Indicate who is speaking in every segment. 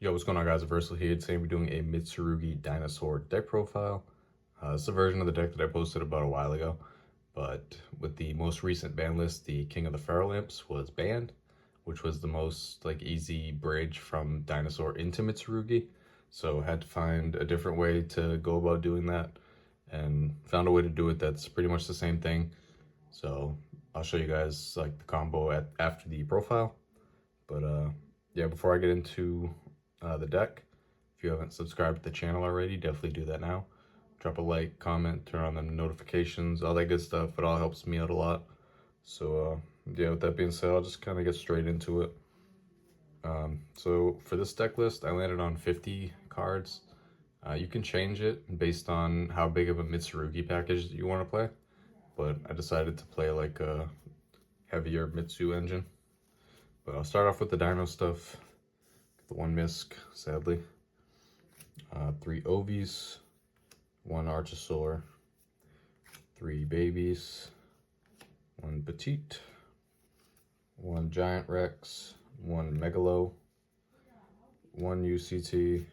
Speaker 1: Yo, what's going on, guys? Versal here. Today we're doing a Mitsurugi Dinosaur deck profile. It's a version of the deck that I posted about a while ago, but with the most recent ban list, the King of the Feral Imps was banned, which was the most easy bridge from Dinosaur into Mitsurugi. So had to find a different way to go about doing that, and found a way to do it that's pretty much the same thing. So I'll show you guys the combo after the profile. But yeah, before I get into the deck, if you haven't subscribed to the channel already, definitely do that now. Drop a like, comment, turn on the notifications, all that good stuff. It all helps me out a lot. So yeah, with that being said, I'll just kind of get straight into it. So for this deck list, I landed on 50 cards. You can change it based on how big of a Mitsurugi package you want to play, but I decided to play like a heavier Mitsu engine. But I'll start off with the Dino stuff. The one Misk, sadly. 3 Ovies, 1 Archosaur, 3 Babies, 1 Petite, 1 Giant Rex, 1 Megalo, 1 UCT,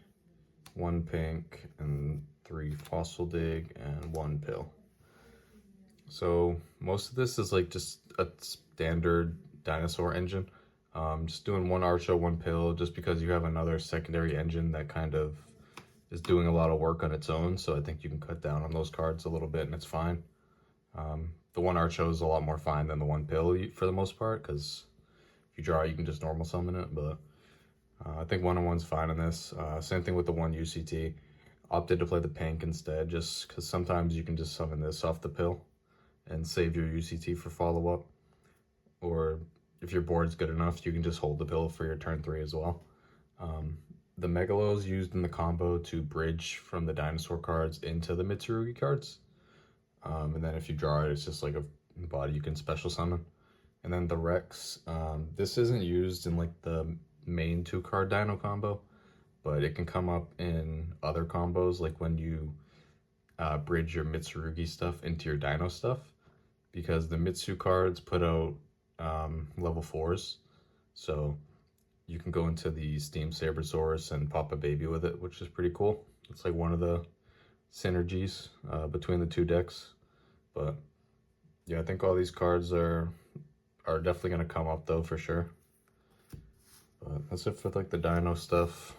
Speaker 1: 1 Pink, and 3 Fossil Dig, and 1 Pill. So most of this is like just a standard Dinosaur engine. Just doing 1 Archo, 1 Pill, just because you have another secondary engine that kind of is doing a lot of work on its own. So I think you can cut down on those cards a little bit and it's fine. The 1 Archo is a lot more fine than the 1 Pill for the most part, because if you draw you can just normal summon it. But I think 1-on-1's fine in this. Same thing with the 1 UCT. Opted to play the Pink instead, just because sometimes you can just summon this off the Pill and save your UCT for follow-up. Or if your board's good enough, you can just hold the Pill for your turn 3 as well. The Megalo is used in the combo to bridge from the Dinosaur cards into the Mitsurugi cards. And then if you draw it, it's just like a body you can special summon. And then the Rex, this isn't used in like the main 2-card Dino combo, but it can come up in other combos, like when you bridge your Mitsurugi stuff into your Dino stuff, because the Mitsu cards put out level 4s, so you can go into the Steam Sabersaurus and pop a baby with it, which is pretty cool. It's like one of the synergies between the 2 decks. But yeah, I think all these cards are definitely going to come up though, for sure. But that's it for like the Dino stuff.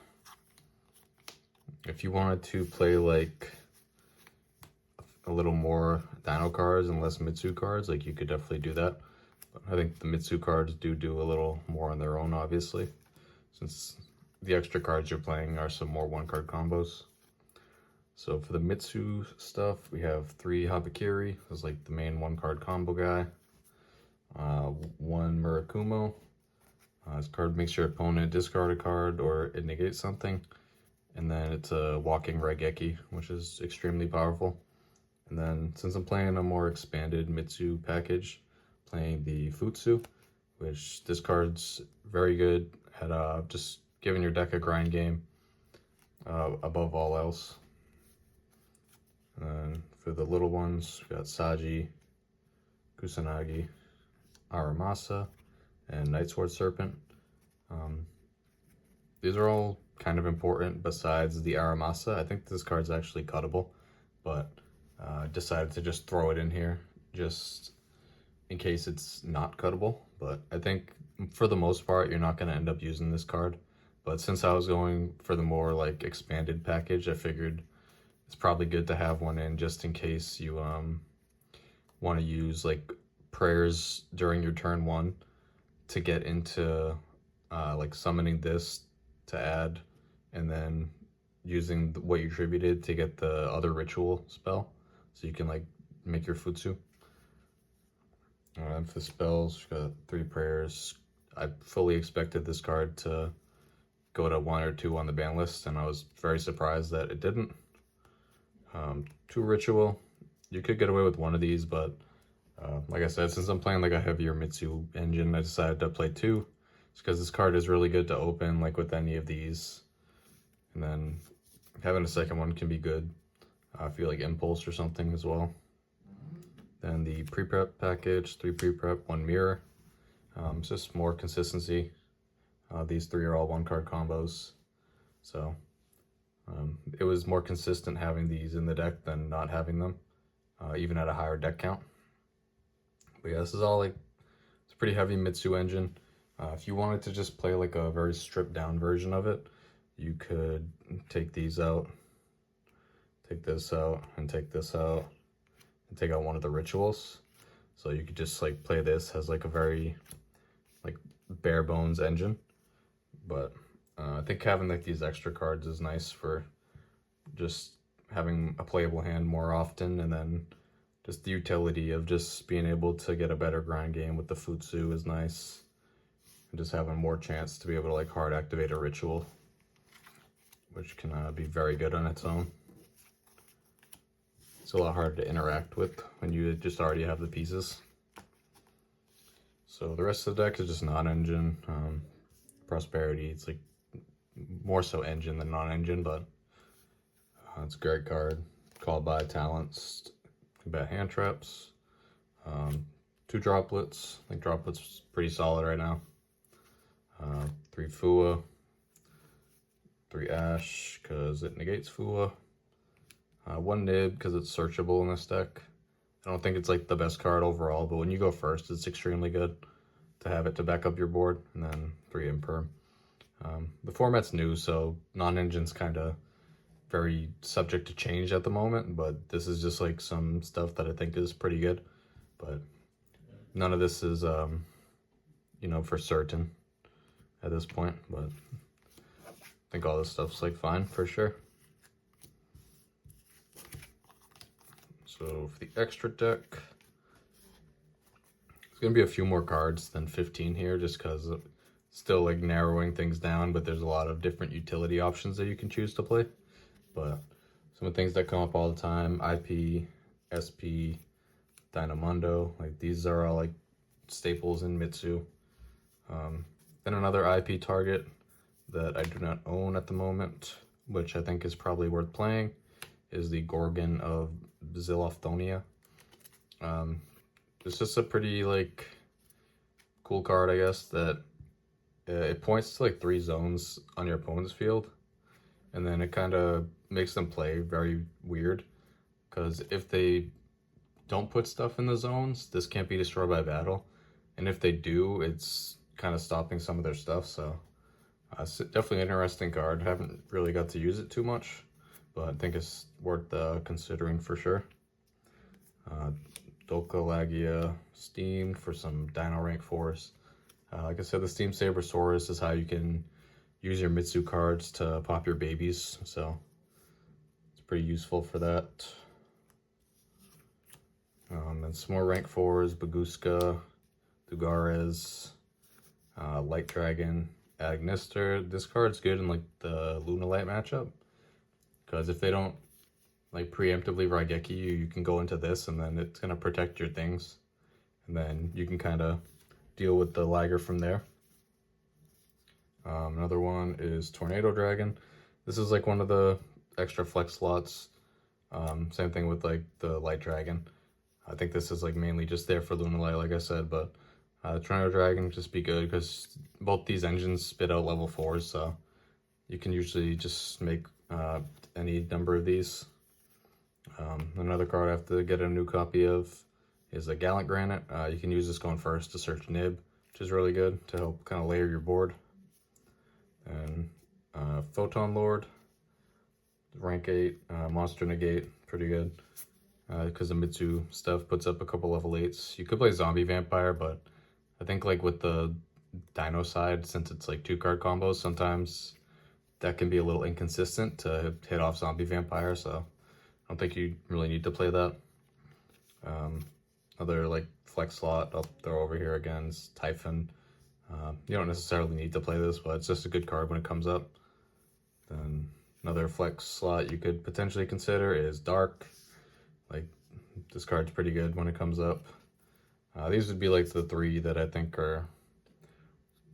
Speaker 1: If you wanted to play like a little more Dino cards and less Mitsu cards, like you could definitely do that. But I think the Mitsu cards do a little more on their own, obviously, since the extra cards you're playing are some more 1-card combos. So for the Mitsu stuff, we have 3 Habakiri, who's like the main 1-card combo guy. 1 Murakumo. This card makes your opponent discard a card or it negates something. And then it's a walking Raigeki, which is extremely powerful. And then since I'm playing a more expanded Mitsu package, playing the Futsu, which this card's very good at just giving your deck a grind game above all else. And then for the little ones, we got Saji, Kusanagi, Aramasa, and Nightsword Serpent. These are all kind of important besides the Aramasa. I think this card's actually cuttable, but decided to just throw it in here just in case it's not cuttable. But I think for the most part you're not going to end up using this card. But since I was going for the more like expanded package, I figured it's probably good to have one in just in case you want to use like prayers during your turn 1 to get into like summoning this to add, and then using what you attributed to get the other ritual spell, so you can like make your Futsu. For the spells, we've got 3 prayers. I fully expected this card to go to 1 or 2 on the ban list, and I was very surprised that it didn't. 2 ritual. You could get away with 1 of these, but like I said, since I'm playing like a heavier Mitsu engine, I decided to play 2. It's because this card is really good to open like with any of these, and then having a second one can be good. I feel like Impulse or something as well. Then the pre-prep package, 3 pre-prep, 1 mirror. It's just more consistency. These 3 are all 1-card combos. So it was more consistent having these in the deck than not having them, even at a higher deck count. But yeah, this is all like, it's a pretty heavy Mitsu engine. If you wanted to just play like a very stripped down version of it, you could take these out, take this out, and take this out, and take out one of the rituals. So you could just like play this as like a very like bare bones engine. But I think having like these extra cards is nice for just having a playable hand more often, and then just the utility of just being able to get a better grind game with the Futsu is nice, and just having more chance to be able to like hard activate a ritual, which can be very good on its own. It's a lot harder to interact with when you just already have the pieces. So the rest of the deck is just non-engine. Prosperity, it's like more so engine than non-engine, but it's a great card. Called by talents, combat hand traps, 2 droplets. I think droplets pretty solid right now. 3 Fua, 3 Ash because it negates Fua, 1 Nib because it's searchable in this deck. I don't think it's like the best card overall, but when you go first, it's extremely good to have it to back up your board. And then 3 Imperm. The format's new, so non-engine's kind of very subject to change at the moment, but this is just like some stuff that I think is pretty good. But none of this is, you know, for certain at this point, but I think all this stuff's like fine for sure. So for the extra deck, it's gonna be a few more cards than 15 here, just because still like narrowing things down, but there's a lot of different utility options that you can choose to play. But some of the things that come up all the time, IP, SP, Dynamundo, like these are all like staples in Mitsu. Then another IP target that I do not own at the moment, which I think is probably worth playing, is the Gorgon of Zilophonia. It's just a pretty like cool card, I guess, that it points to like 3 zones on your opponent's field, and then it kind of makes them play very weird, because if they don't put stuff in the zones, this can't be destroyed by battle, and if they do, it's kind of stopping some of their stuff. So it's definitely an interesting card. Haven't really got to use it too much, but I think it's worth considering for sure. Dokalagia Steam for some Dino Rank Force. Like I said, the Steam Sabersaurus is how you can use your Mitsu cards to pop your babies, so it's pretty useful for that. And some more rank 4s, Baguska, Dugares, Light Dragon, Agnister. This card's good in like the Lunalight matchup, because if they don't like preemptively Raigeki you, you can go into this and then it's going to protect your things, and then you can kind of deal with the Liger from there. Another one is Tornado Dragon. This is like one of the extra flex slots. Same thing with like the Light Dragon. I think this is like mainly just there for Lunalight, like I said, but Tornado Dragon just be good because both these engines spit out level 4s, so you can usually just make any number of these. Another card I have to get a new copy of is a Gallant Granite. You can use this going first to search Nib, which is really good to help kind of layer your board. And Photon Lord, rank 8, Monster Negate, pretty good. Because the Mitsu stuff puts up a couple level 8s. You could play Zombie Vampire, but I think like with the Dino side, since it's like 2-card combos, sometimes that can be a little inconsistent to hit off Zombie Vampire, so I don't think you really need to play that. Other like flex slot I'll throw over here again is Typhon. You don't necessarily need to play this, but it's just a good card when it comes up. Then another flex slot you could potentially consider is Dark. Like, this card's pretty good when it comes up. These would be like the 3 that I think are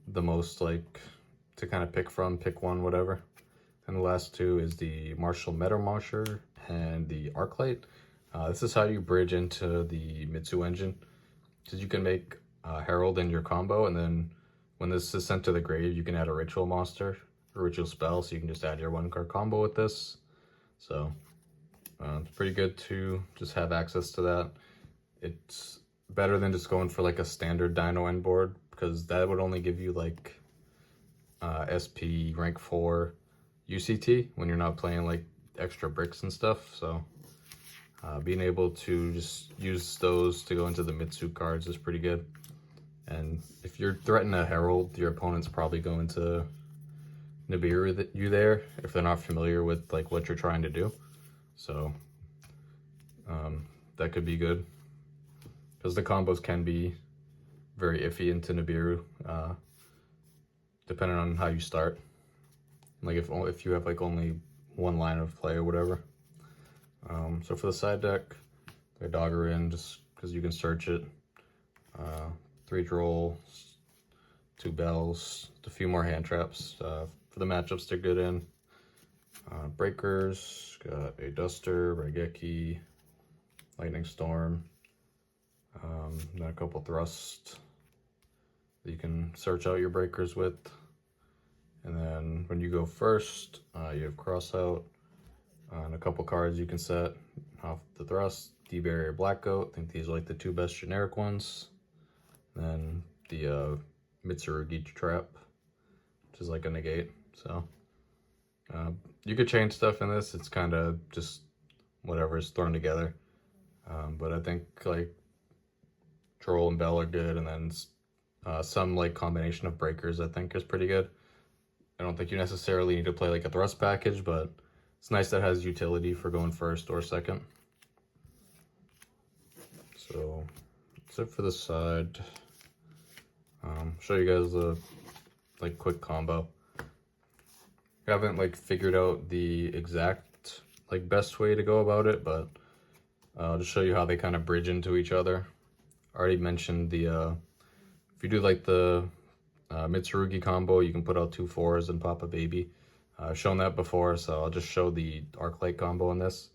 Speaker 1: the most like to kind of pick from, pick one, whatever. And the last 2 is the Martial Metamarcher and the Arclight. This is how you bridge into the Mitsu engine, because you can make Herald in your combo, and then when this is sent to the grave, you can add a ritual monster, a ritual spell, so you can just add your 1-card combo with this. So it's pretty good to just have access to that. It's better than just going for like a standard Dino end board, because that would only give you like SP rank 4 UCT when you're not playing like extra bricks and stuff. So being able to just use those to go into the Mitsu cards is pretty good. And if you're threatening a Herald, your opponent's probably going to Nibiru you there if they're not familiar with like what you're trying to do. So that could be good, because the combos can be very iffy into Nibiru, depending on how you start. Like if you have like only one line of play or whatever. So for the side deck, I dogger in just because you can search it. 3 droll, 2 bells, a few more hand traps. For the matchups they're good in. Breakers, got a Duster, Raigeki, Lightning Storm, then a couple Thrust that you can search out your breakers with. And then when you go first, you have Cross Out, and a couple cards you can set off the Thrust. D-Barrier, Black Goat, I think these are like the 2 best generic ones. And then the Mitsurugi Trap, which is like a negate. So you could change stuff in this. It's kind of just whatever is thrown together. But I think like Troll and Bell are good, and then some like combination of breakers I think is pretty good. I don't think you necessarily need to play like a Thrust package, but it's nice that it has utility for going first or second. So that's it for the side. Show you guys the like quick combo. I haven't like figured out the exact like best way to go about it, but I'll just show you how they kind of bridge into each other. I already mentioned the if you do like the Mitsurugi combo, you can put out 2 4s and pop a baby. I've shown that before, so I'll just show the Arclight combo in this.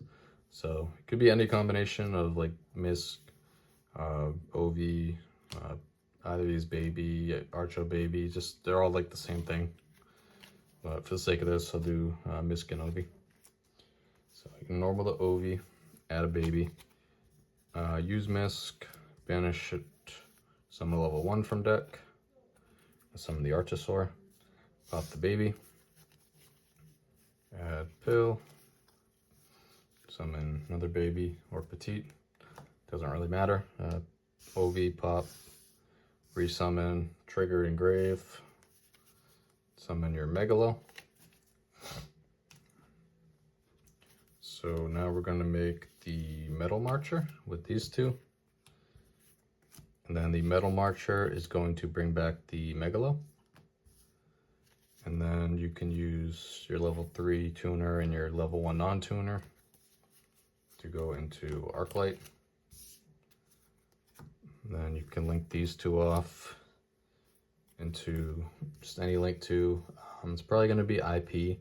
Speaker 1: So it could be any combination of like Misk, OV, either of these baby, Archo baby, just they're all like the same thing. But for the sake of this, I'll do Misk and Ovi. So I can normal the Ovi, add a baby, use Misk, banish it, summon a level 1 from deck, summon the Archosaur, pop the baby, add Pill, summon another baby or Petite, doesn't really matter, OV, pop, resummon, trigger, engrave, summon your Megalo. So now we're going to make the Metal Marcher with these 2. And then the Metal Marcher is going to bring back the Megalo. And then you can use your level 3 tuner and your level 1 non-tuner to go into Arclight. And then you can link these 2 off into just any link to. It's probably going to be IP,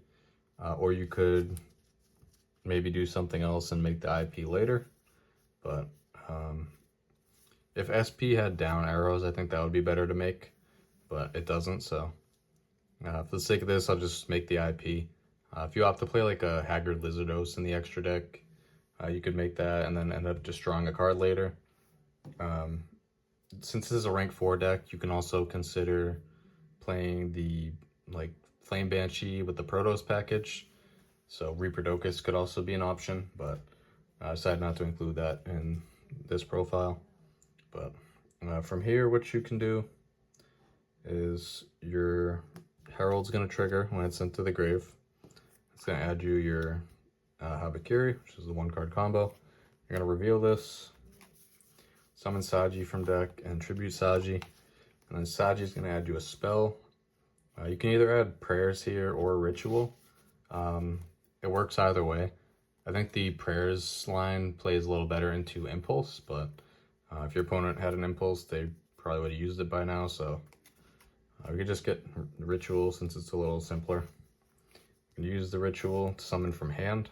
Speaker 1: or you could maybe do something else and make the IP later. But if SP had down arrows, I think that would be better to make, but it doesn't. So for the sake of this, I'll just make the IP. If you opt to play like a Haggard Lizardos in the extra deck, you could make that and then end up just drawing a card later. Since this is a rank 4 deck, you can also consider playing the like Flame Banshee with the Protos package. So Reaperdocus could also be an option, but I decided not to include that in this profile. But from here, what you can do is your Herald's going to trigger when it's sent to the grave. It's going to add you your Habakiri, which is the 1-card combo. You're going to reveal this, summon Saji from deck, and tribute Saji. And then Saji's going to add you a spell. You can either add prayers here or ritual. It works either way. I think the prayers line plays a little better into impulse, but if your opponent had an impulse, they probably would have used it by now. So we could just get ritual since it's a little simpler. You can use the ritual to summon from hand.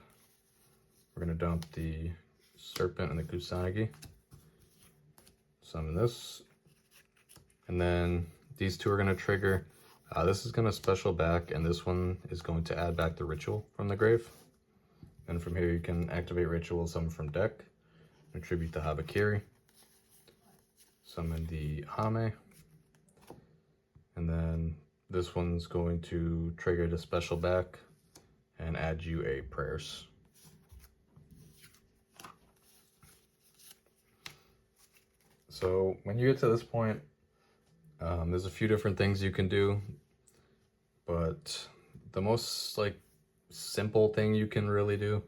Speaker 1: We're going to dump the Serpent and the Kusanagi. Summon this. And then these 2 are going to trigger. This is going to special back, and this one is going to add back the ritual from the grave. And from here you can activate ritual, summon from deck, attribute the Habakiri, summon the Hame, and then this one's going to trigger the special back and add you a prayers. So when you get to this point, there's a few different things you can do, but the most like simple thing you can really do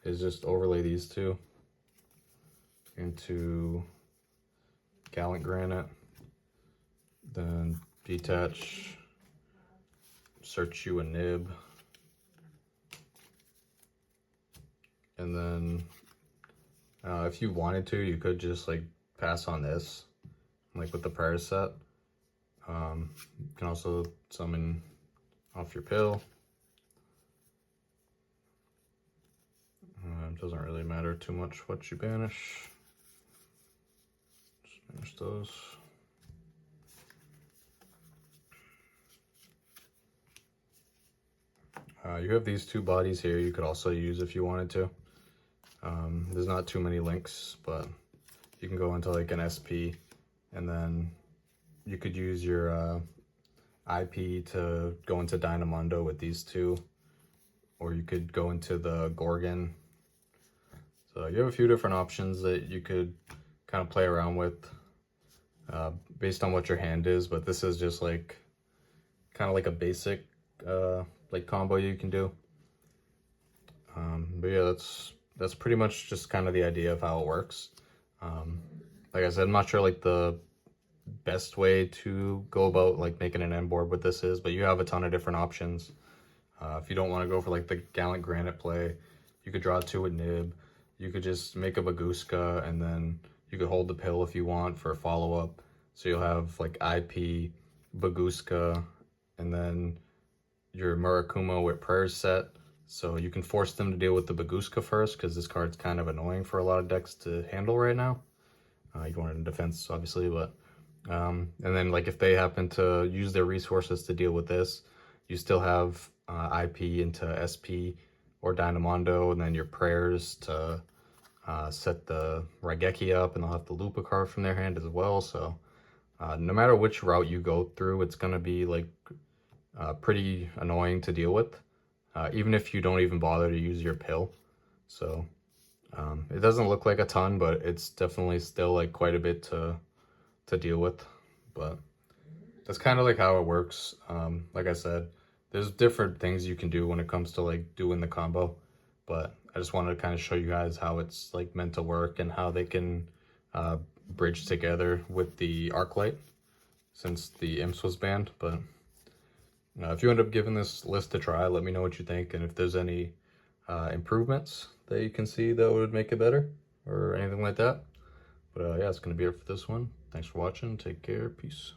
Speaker 1: is just overlay these two into Gallant Granite, then detach, search you a nib, and then if you wanted to, you could just like pass on this, like with the prayer set. You can also summon off your pill. It doesn't really matter too much what you banish. Just banish those. You have these two bodies here you could also use if you wanted to. There's not too many links, but you can go into like an SP, and then you could use your IP to go into Dynamondo with these two, or you could go into the Gorgon. So you have a few different options that you could kind of play around with based on what your hand is, but this is just like kind of like a basic like combo you can do. But yeah, that's pretty much just kind of the idea of how it works. Like I said, I'm not sure like the best way to go about like making an end board with this is, but you have a ton of different options. If you don't want to go for like the Gallant Granite play, you could draw two with nib. You could just make a Baguska, and then you could hold the pill if you want for a follow-up. So you'll have like IP, Baguska, and then your Murakumo with prayers set. So you can force them to deal with the Baguska first, because this card's kind of annoying for a lot of decks to handle right now. You want it in defense, obviously, but and then like if they happen to use their resources to deal with this, you still have IP into SP or Dynamondo, and then your prayers to set the Raigeki up, and they'll have to loop a card from their hand as well. So no matter which route you go through, it's going to be like pretty annoying to deal with, even if you don't even bother to use your pill. So it doesn't look like a ton, but it's definitely still like quite a bit to deal with. But that's kind of like how it works. Like I said, there's different things you can do when it comes to like doing the combo, but I just wanted to kind of show you guys how it's like meant to work and how they can bridge together with the Arclight since the Imps was banned. But if you end up giving this list a try, let me know what you think, and if there's any improvements that you can see that would make it better or anything like that. But yeah, it's going to be it for this one. Thanks for watching. Take care. Peace.